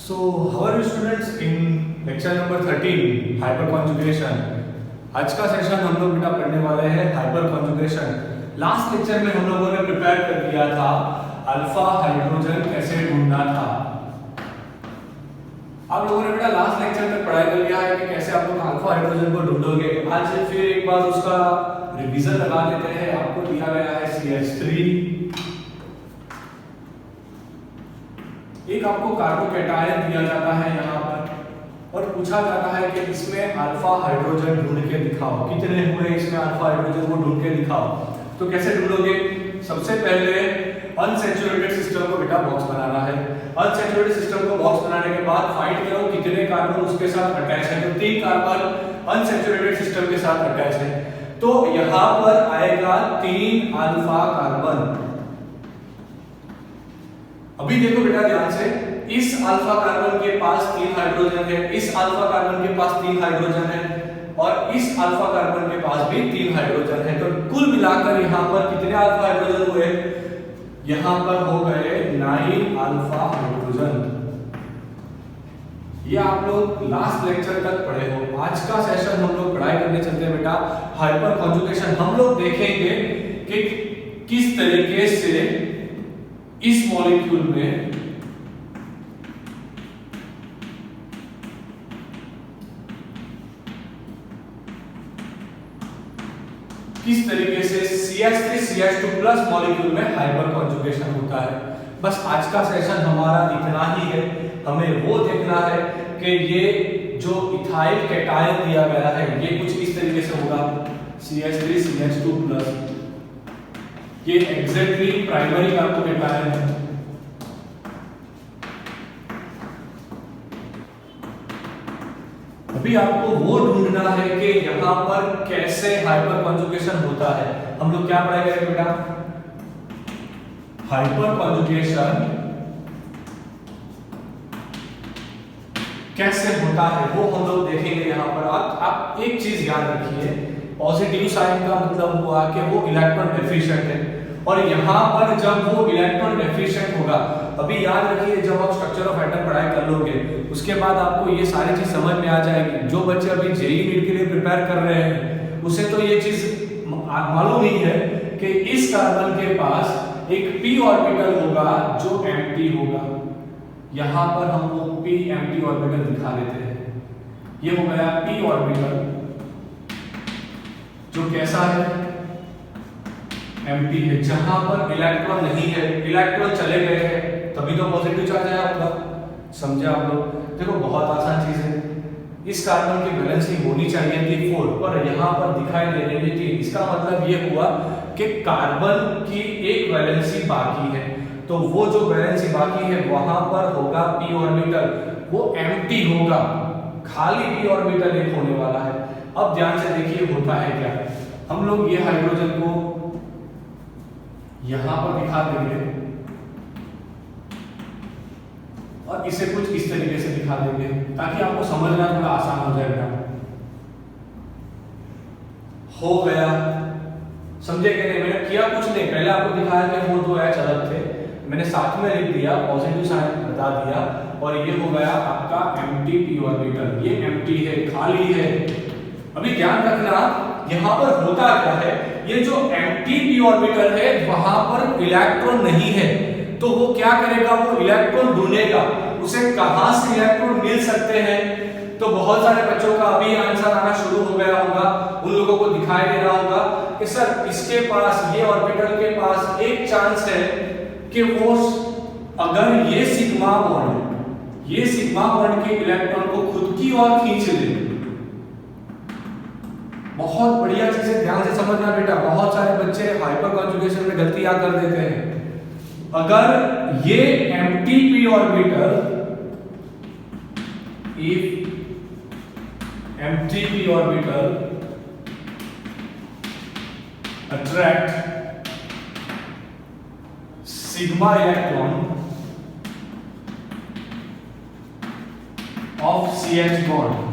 So, how are you students in lecture number 13 hyper conjugation. आज का session हम लोग बेटा पढ़ने वाले हैं हाइपर कॉन्जुगेशन। लास्ट लेक्चर में हम लोगों ने प्रिपेयर कर दिया था अल्फा हाइड्रोजन कैसे ढूंढना था। आप लोगों ने बेटा लास्ट लेक्चर में पढ़ाई कर लिया है कि कैसे आप लोग अल्फा हाइड्रोजन को ढूंढोगे। आज फिर एक बार उसका रिवीजन लगा देते हैं। आपको दिया गया है CH3, एक आपको कार्बोकैटायन दिया जाता है यहाँ पर और पूछा जाता है कि इसमें अल्फा हाइड्रोजन ढूंढ के दिखाओ। कितने हुए इसमें अल्फा हाइड्रोजन को ढूंढ के दिखाओ। तो कैसे ढूंढोगे? सबसे पहले अनसैचुरेटेड सिस्टम को बेटा बॉक्स बनाना है। अनसैचुरेटेड सिस्टम को बॉक्स बनाने के बाद फाइंड करो कितने कार्बन उसके साथ अटैच है। तो 3 कार्बन अनसैचुरेटेड सिस्टम के साथ अटैच है, तो यहाँ पर आएगा 3 अल्फा कार्बन। अभी देखो बेटा ध्यान से, इस अल्फा कार्बन के पास 3 हाइड्रोजन है, इस अल्फा कार्बन के पास 3 हाइड्रोजन है और इस अल्फा कार्बन के पास भी 3 हाइड्रोजन है। तो कुल मिलाकर यहाँ पर कितने अल्फा हाइड्रोजन हुए? यहाँ पर हो गए 9 अल्फा हाइड्रोजन। ये आप लोग लास्ट लेक्चर तक पढ़े हो। आज का सेशन हम लोग पढ़ाई करने चलते हैं बेटा हाइपर कॉन्जुगेशन। हम लोग देखेंगे कि किस तरीके से इस मॉलिक्यूल में किस तरीके से CH3 CH2 प्लस मॉलिक्यूल में हाइपर कॉन्जुगेशन होता है। बस आज का सेशन हमारा इतना ही है। हमें वो देखना है कि ये जो इथाइल कैटायन दिया गया है ये कुछ इस तरीके से होगा CH3 CH2 प्लस। ये एग्जैक्टली प्राइमरी कार्बोकैटायन है। अभी आपको वो ढूंढना है कि यहाँ पर कैसे हाइपर कॉन्जुगेशन होता है। हम लोग क्या पढ़ाई करेंगे बेटा? हाइपर कॉन्जुगेशन कैसे होता है वो हम लोग देखेंगे यहाँ पर। आप एक चीज याद रखिए, पॉजिटिव साइन का मतलब हुआ कि वो इलेक्ट्रॉन डेफिशिएंट है और यहाँ पर जब वो इलेक्ट्रॉन डेफिशिएंट होगा, अभी याद रखिए जब आप स्ट्रक्चर ऑफ एटम पढ़ाई कर लोगे उसके बाद आपको ये सारी चीज समझ में आ जाएगी। जो बच्चे अभी जेईई नीट के लिए प्रिपेयर कर रहे हैं उसे तो ये चीज मालूम ही है कि इस कार्बन के पास एक p ऑर्बिटल होगा जो एम्प्टी होगा। यहाँ पर हम वो p एम्प्टी ऑर्बिटल दिखा देते हैं। ये हो गया p ऑर्बिटल जो कैसा है? एम्प्टी है, जहां पर इलेक्ट्रॉन नहीं है, इलेक्ट्रॉन चले गए हैं तभी तो पॉजिटिव चार्ज आया होगा। समझे आप लोग? देखो बहुत आसान चीज है। इस कार्बन की वैलेंसी होनी चाहिए थी 4 पर यहाँ पर दिखाई दे रही थी। इसका मतलब ये हुआ कि कार्बन की एक वैलेंसी बाकी है, तो वो जो वैलेंसी बाकी है वहां पर होगा p ऑर्बिटल, वो एम्प्टी होगा, खाली p ऑर्बिटल एक होने वाला है। अब ध्यान से देखिए होता है क्या। हम लोग ये हाइड्रोजन को यहां पर दिखा देंगे और इसे कुछ इस तरीके से दिखा देंगे ताकि आपको समझना थोड़ा आसान हो जाएगा। हो गया, समझे कि नहीं? मैंने किया कुछ नहीं, पहले आपको दिखाया कि वो 2 H अलग थे, मैंने साथ में लिख दिया, पॉजिटिव साइन बता दिया और ये हो गया आपका एम्प्टी p ऑर्बिटल। ये एम्प्टी है, खाली है। अभी ध्यान रखना यहां पर होता क्या है, ये जो एम्प्टी p ऑर्बिटल है वहां पर इलेक्ट्रॉन नहीं है, तो वो क्या करेगा? वो इलेक्ट्रॉन ढूंढेगा। उसे कहां से इलेक्ट्रॉन मिल सकते हैं? तो बहुत सारे बच्चों का अभी आंसर आना शुरू हो गया होगा, उन लोगों को दिखाई दे रहा होगा कि सर इसके पास, ये ऑर्बिटल के पास एक चांस है कि वो अगर ये सिग्मा बॉन्ड के इलेक्ट्रॉन को खुद की ओर खींच ले। बहुत बढ़िया चीज है, ध्यान से समझना बेटा। बहुत सारे बच्चे हाइपर कॉन्जुगेशन में गलतियां कर देते हैं। अगर ये empty p orbital, if empty p orbital attract sigma electron of CH bond,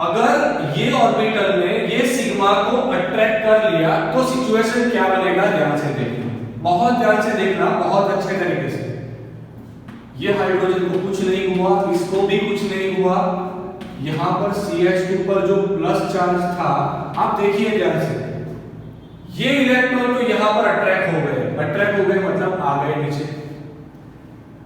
अगर ये ऑर्बिटल ने ये सिग्मा को अट्रैक्ट कर लिया तो सिचुएशन क्या बनेगा? ध्यान से देखिए, बहुत ध्यान से देखना, बहुत अच्छे तरीके से। ये हाइड्रोजन को कुछ नहीं हुआ, इसको भी कुछ नहीं हुआ। यहां पर CH2 पर जो प्लस चार्ज था, आप देखिए ध्यान से, ये इलेक्ट्रॉन तो यहां पर अट्रैक्ट हो गए। अट्रैक्ट हो गए मतलब आ गए नीचे।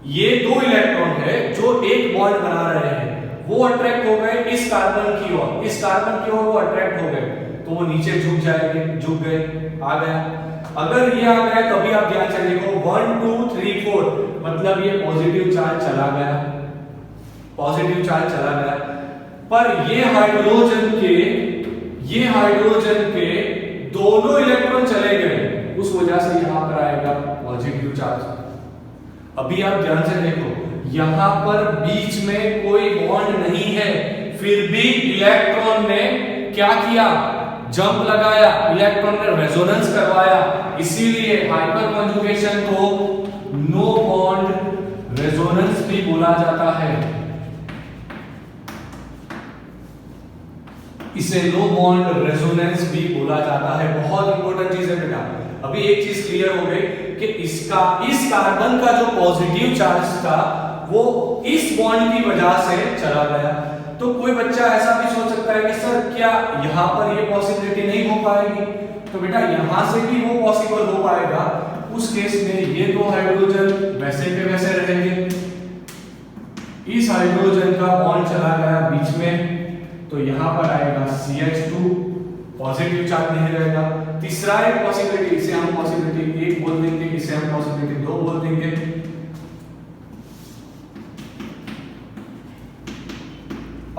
ये दो इलेक्ट्रॉन है जो एक बॉन्ड बना रहे हैं, वो अट्रैक्ट हो गए इस कार्बन की ओर, इस कार्बन की ओर वो अट्रैक्ट हो गए, तो वो नीचे झुक जाएंगे, झुक गए, आ गया। अगर ये आ गया तो अभी आप ध्यान से देखो 1 2 3 4, मतलब ये पॉजिटिव चार्ज चला गया, पॉजिटिव चार्ज चला गया। पर ये हाइड्रोजन के दोनों इलेक्ट्रॉन चले गए, उस वजह से यहां पर आएगा पॉजिटिव चार्ज। अभी आप ध्यान से देखो, यहां पर बीच में कोई बॉन्ड नहीं है, फिर भी इलेक्ट्रॉन ने क्या किया, जंप लगाया, इलेक्ट्रॉन ने रेजोनेंस करवाया। इसीलिए हाइपर कॉन्जुगेशन को नो बॉन्ड रेजोनेंस भी बोला जाता है। इसे लो बॉन्ड रेजोनेंस भी बोला जाता है। बहुत इंपॉर्टेंट चीज है बेटा। अभी एक चीज क्लियर हो गई कि इसका, इस कार्बन का जो पॉजिटिव चार्ज था वो इस बॉन्ड की वजह से चला गया। तो कोई बच्चा ऐसा भी सोच सकता है कि सर क्या यहां पर ये पॉसिबिलिटी नहीं हो पाएगी? तो बेटा यहां से भी वो पॉसिबल हो पाएगा। उस केस में ये दो हाइड्रोजन वैसे के वैसे रहेंगे। इस हाइड्रोजन का बॉन्ड चला गया बीच में, तो यहां पर आएगा CH2, पॉजिटिव चार्ज नहीं रहेगा। तीसरा एक पॉसिबिलिटी, इसे हम पॉसिबिलिटी 1 बोल देंगे, इसे हम पॉसिबिलिटी 2 बोल देंगे।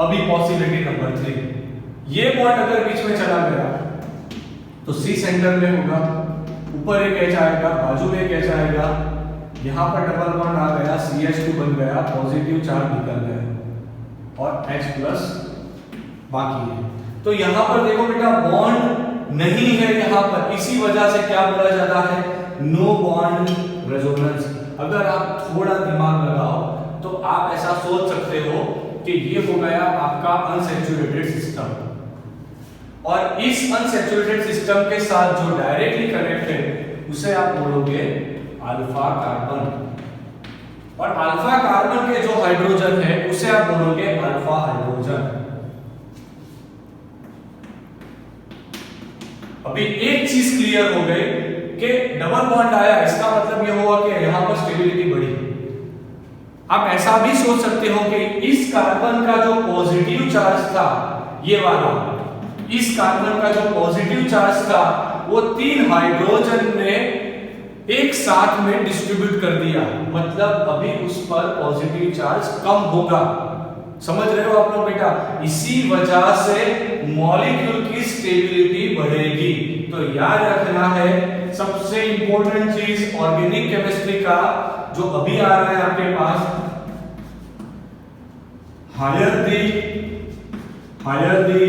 अभी पॉसिबिलिटी नंबर 3, ये बॉन्ड अगर बीच में चला गया तो C सेंटर में होगा, ऊपर एक H आएगा, बाजू में एक H आएगा, यहां पर डबल बॉन्ड आ गया, CH2 बन गया, पॉजिटिव चार्ज निकल गया और H प्लस बाकी है। तो यहां पर देखो बेटा बॉन्ड नहीं है यहां पर, इसी वजह से क्या बोला जाता है, नो बॉन्ड रेजोनेंस। अगर आप थोड़ा दिमाग लगाओ तो आप ऐसा सोच सकते हो कि ये हो गया आपका अनसैचुरेटेड सिस्टम, और इस अनसैचुरेटेड सिस्टम के साथ जो डायरेक्टली कनेक्टेड उसे आप बोलोगे अल्फा कार्बन, और अल्फा कार्बन के जो हाइड्रोजन है उसे आप बोलोगे अल्फा हाइड्रोजन। अभी एक चीज क्लियर हो गई कि डबल बॉन्ड आया, इसका मतलब यह हुआ कि यहां पर स्टेबिलिटी बढ़ी। आप ऐसा भी सोच सकते हो कि इस कार्बन का जो पॉजिटिव चार्ज था, ये वाला, इस कार्बन का जो पॉजिटिव चार्ज था वो 3 हाइड्रोजन ने एक साथ में डिस्ट्रीब्यूट कर दिया, मतलब अभी उस पर पॉजिटिव चार्ज कम होगा। समझ रहे हो आप लोग बेटा? इसी वजह से मॉलिक्यूल की स्टेबिलिटी बढ़ेगी। तो याद रखना है सबसे इंपॉर्टेंट चीज ऑर्गेनिक केमिस्ट्री का जो अभी आ रहा है आपके पास, higher the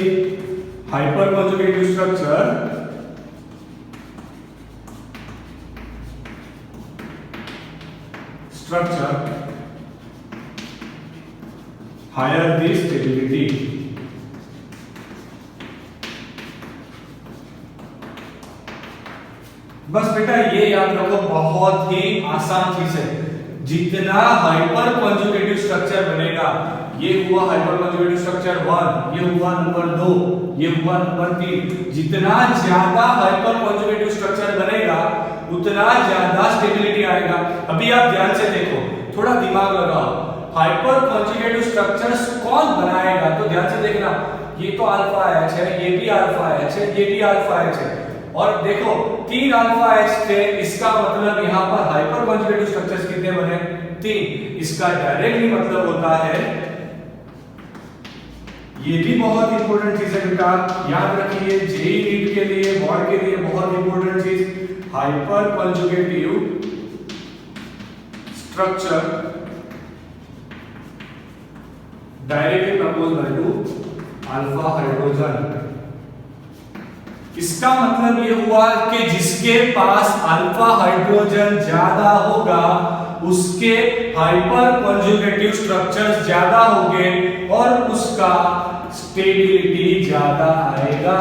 hyper conjugative structure higher the stability। बस बेटा ये याद रखो, बहुत ही आसान चीज है। जितना हाइपर कॉन्जुगेटिव स्ट्रक्चर बनेगा, ये हुआ हाइपर कॉन्जुगेटिव स्ट्रक्चर 1, ये हुआ नंबर 2, ये हुआ नंबर 3, जितना ज्यादा हाइपर कॉन्जुगेटिव स्ट्रक्चर बनेगा उतना ज्यादा स्टेबिलिटी आएगा। अभी आप ध्यान से देखो, थोड़ा दिमाग लगाओ, हाइपर कॉन्जुगेटिव स्ट्रक्चर्स कौन बनाएगा? तो ध्यान से देखना, ये तो अल्फा H है, ये भी अल्फा H है, ये भी अल्फा H है, और देखो 3 अल्फा H थे, इसका मतलब यहाँ पर हाइपर कॉन्जुगेटिव स्ट्रक्चर्स कितने बने? 3। इसका डायरेक्टली मतलब होता है, ये भी बहुत इंपॉर्टेंट चीज है बेटा, याद रखिए जेईई नीट के लिए, बोर्ड के लिए बहुत इंपॉर्टेंट चीज, hyper conjugative structure directly proportional to alpha hydrogen. इसका मतलब ये हुआ कि जिसके पास अल्फा हाइड्रोजन ज्यादा होगा उसके हाइपर कॉन्जुगेटिव स्ट्रक्चर्स ज्यादा होंगे, और उसका स्टेबिलिटी ज्यादा आएगा।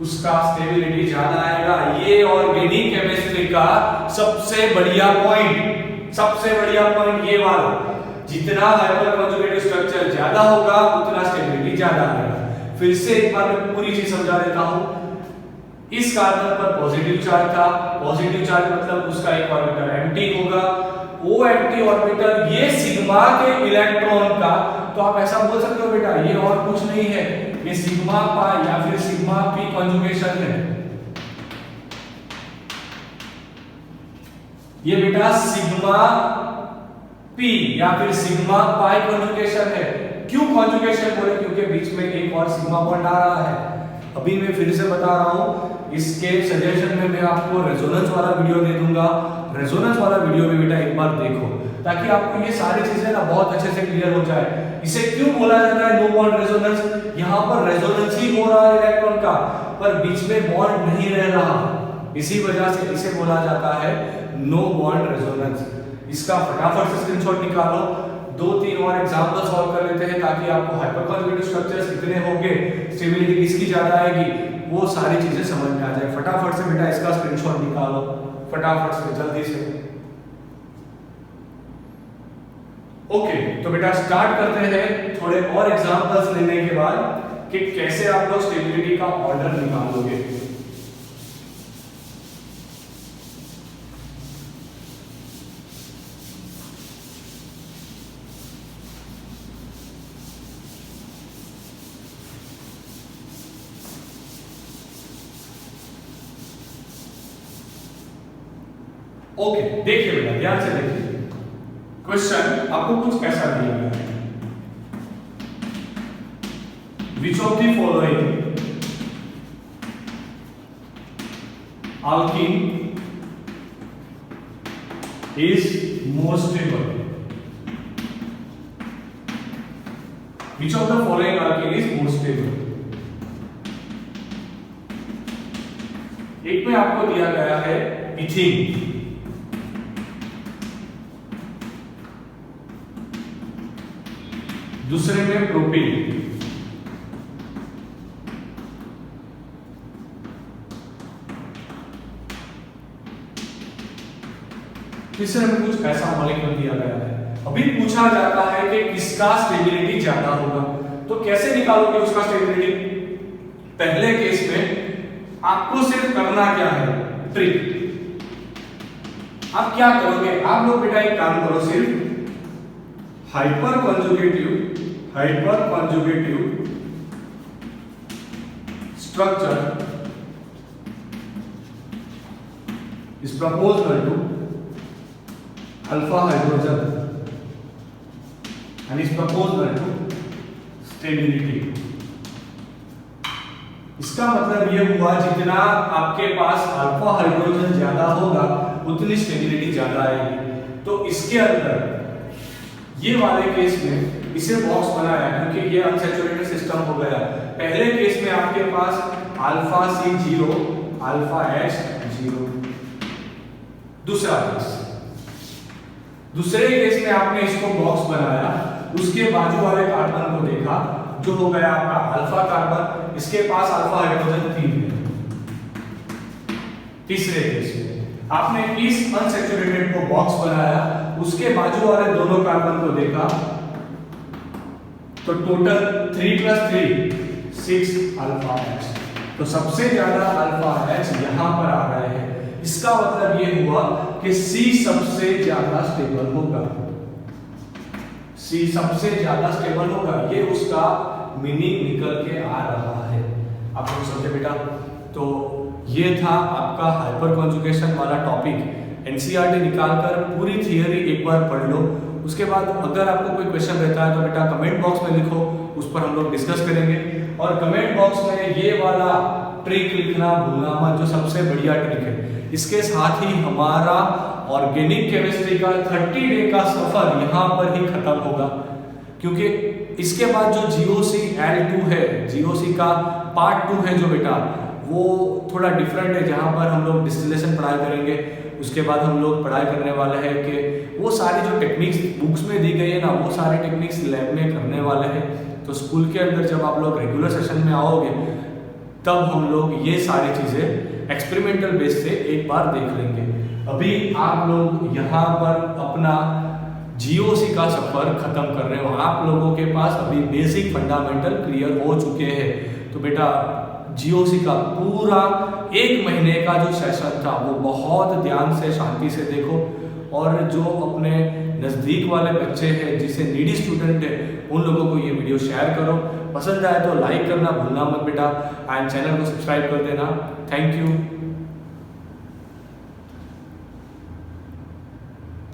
उसका स्टेबिलिटी ज्यादा आएगा। ये ऑर्गेनिक केमिस्ट्री का सबसे बढ़िया पॉइंट ये वाला, जितना हाइपर कॉन्जुगेटिव स्ट्रक्चर ज्यादा होगा उतना स्टेबिलिटी ज्यादा आएगा। फिर से एक बार मैं पूरी चीज समझा देता हूं। इस कार्बन पर पॉजिटिव चार्ज था, पॉजिटिव चार्ज मतलब उसका एक ऑर्बिटल एम्प्टी होगा, वो एम्प्टी ऑर्बिटल ये सिग्मा के इलेक्ट्रॉन का, तो आप ऐसा बोल सकते हो बेटा ये और कुछ नहीं है, ये सिग्मा पाई या फिर सिग्मा पी कॉन्जुगेशन है। ये बेटा सिग्मा पी या फिर सिग्मा पाई कॉन्जुगेशन है। क्यों कॉन्जुगेशन बोले? क्योंकि बीच में एक और सिग्मा बॉन्ड आ रहा है। अभी मैं फिर से बता रहा हूं, इसके सजेशन में मैं आपको रेजोनेंस वाला वीडियो दे दूंगा। रेजोनेंस वाला वीडियो भी बेटा एक बार देखो, ताकि आपको ये सारी चीजें ना बहुत अच्छे से क्लियर हो जाए। इसे क्यों बोला जाता है नो बॉन्ड रेजोनेंस? यहाँ पर रेजोनेंस ही हो रहा है इलेक्ट्रॉन का, पर बीच में बॉन्ड नहीं रह रहा, इसी वजह से इसे बोला जाता है नो बॉन्ड रेजोनेंस। इसका फटाफट से स्क्रीनशॉट निकालो, 2-3 और एग्जांपल सॉल्व कर लेते हैं ताकि आपको हाइपर कॉन्जुगेटिव स्ट्रक्चर्स कितने होंगे, स्टेबिलिटी किसकी ज्यादा आएगी, वो सारी चीजें समझ में आ जाए। फटाफट से बेटा इसका स्क्रीनशॉट निकालो, फटाफट से, जल्दी से। ओके, तो बेटा स्टार्ट करते हैं थोड़े और एग्जांपल्स लेने के बाद कि कैसे आप लोग स्टेबिलिटी का ऑर्डर निकालोगे। ओके, देखिए बेटा ध्यान से देखिए, क्वेश्चन आपको कुछ ऐसा दिया गया है, which of the following alkene is more stable? Which of the following alkene is more stable? एक में आपको दिया गया है इथीन, दूसरे में प्रोपीन, तीसरे में कुछ ऐसा मॉलिक्यूल दिया गया है। अभी पूछा जाता है कि किसका स्टेबिलिटी ज्यादा होगा, तो कैसे निकालोगे उसका स्टेबिलिटी? पहले केस में आपको सिर्फ करना क्या है, ट्रिक। आप क्या करोगे, आप लोग बेटा एक काम करो, सिर्फ hyper conjugative structure is proportional to alpha hydrogen and is proportional to stability। इसका मतलब ये हुआ जितना आपके पास अल्फा हाइड्रोजन ज्यादा होगा उतनी स्टेबिलिटी ज्यादा आएगी। तो इसके अंदर ये वाले केस में इसे बॉक्स बनाया क्योंकि ये अनसैचुरेटेड सिस्टम हो गया। पहले केस में आपके पास अल्फा सी 0 अल्फा एच 0। दूसरा केस, दूसरे केस में आपने इसको बॉक्स बनाया, उसके बाजू वाले कार्बन को देखा जो हो गया आपका अल्फा कार्बन, इसके पास अल्फा हाइड्रोजन 3 है। तीसरे केस में आपने इस अनसैचुरेटेड को बॉक्स बनाया, उसके बाजू वाले दोनों कार्बन को देखा तो टोटल 3 + 3 6 अल्फा एच। तो सबसे ज्यादा अल्फा एच यहां पर आ रहे हैं। इसका मतलब ये हुआ कि C सबसे ज्यादा स्टेबल होगा, C सबसे ज्यादा स्टेबल होगा, ये उसका मीनिंग निकल के आ रहा है। आप लोग समझे बेटा? तो ये था आपका हाइपर कॉन्जुगेशन वाला टॉपिक। एनसीईआरटी निकालकर पूरी थियरी एक बार पढ़ लो, उसके बाद अगर आपको कोई क्वेश्चन रहता है तो बेटा कमेंट बॉक्स में लिखो, उस पर हम लोग डिस्कस करेंगे। और कमेंट बॉक्स में ये वाला ट्रिक लिखना भूलना मत, जो सबसे बढ़िया ट्रिक है। इसके साथ ही हमारा ऑर्गेनिक केमिस्ट्री का 30 डे का सफर यहाँ पर ही खत्म होगा, क्योंकि इसके बाद जो GOCl2 है, GOC का पार्ट 2 है जो बेटा, वो थोड़ा डिफरेंट है, जहाँ पर हम लोग डिस्टिलेशन पढ़ाई करेंगे। उसके बाद हम लोग पढ़ाई करने वाले हैं कि वो सारी जो टेक्निक्स बुक्स में दी गई है ना, वो सारी टेक्निक्स लैब में करने वाले हैं। तो स्कूल के अंदर जब आप लोग रेगुलर सेशन में आओगे तब हम लोग ये सारी चीज़ें एक्सपेरिमेंटल बेस से एक बार देख लेंगे। अभी आप लोग यहाँ पर अपना जीओसी का सफर खत्म कर रहे हो, आप लोगों के पास अभी बेसिक फंडामेंटल क्लियर हो चुके हैं। तो बेटा जीओसी का पूरा 1 महीने का जो सेशन था वो बहुत ध्यान से शांति से देखो, और जो अपने नज़दीक वाले बच्चे हैं जिसे नीडी स्टूडेंट है उन लोगों को ये वीडियो शेयर करो। पसंद आए तो लाइक करना भूलना मत बेटा, एंड चैनल को सब्सक्राइब कर देना। Thank you.